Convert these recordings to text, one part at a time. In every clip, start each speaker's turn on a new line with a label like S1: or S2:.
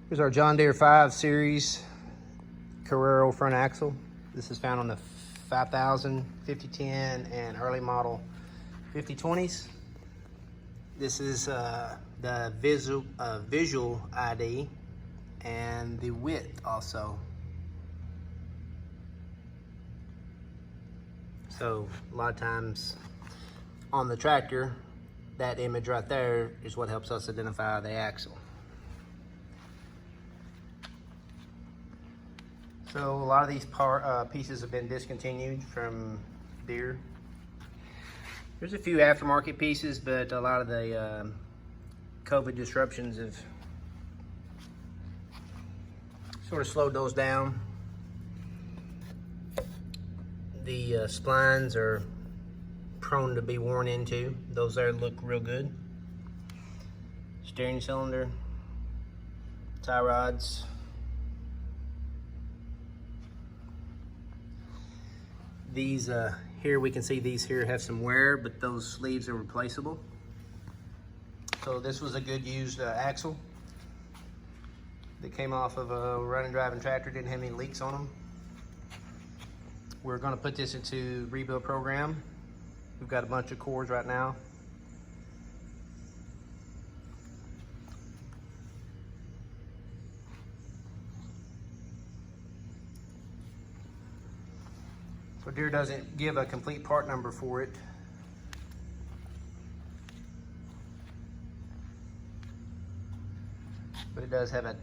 S1: Here's our John Deere 5 Series Carrero front axle. This is found on the 5000, 5010, and early model 5020s. This is the visual ID and the width also. So a lot of times on the tractor, that image right there is what helps us identify the axle. So a lot of these pieces have been discontinued from Deere. There's a few aftermarket pieces, but a lot of the COVID disruptions have sort of slowed those down. The splines are prone to be worn into. Those there look real good. Steering cylinder, tie rods. These here, we can see these here have some wear, but those sleeves are replaceable. So this was a good used axle that came off of a running driving tractor, didn't have any leaks on them. We're going to put this into rebuild program. We've got a bunch of cores right now. So Deere doesn't give a complete part number for it. But it does have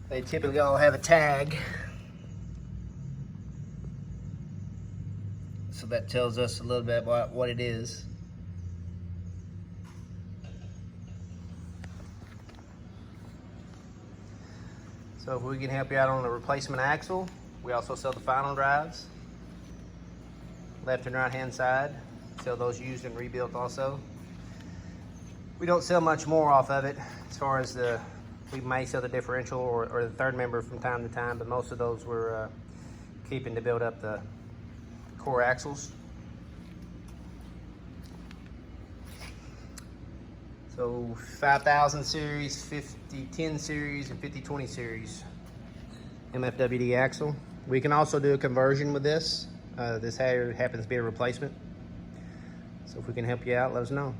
S1: they typically all have a tag. So that tells us a little bit about what it is. So if we can help you out on the replacement axle, we also sell the final drives. Left and right hand side, sell those used and rebuilt also. We don't sell much more off of it as far as we may sell the differential or the third member from time to time, but most of those we're keeping to build up the core axles. So 5000 series, 5010 series, and 5020 series MFWD axle. We can also do a conversion with this. This happens to be a replacement. So if we can help you out, let us know.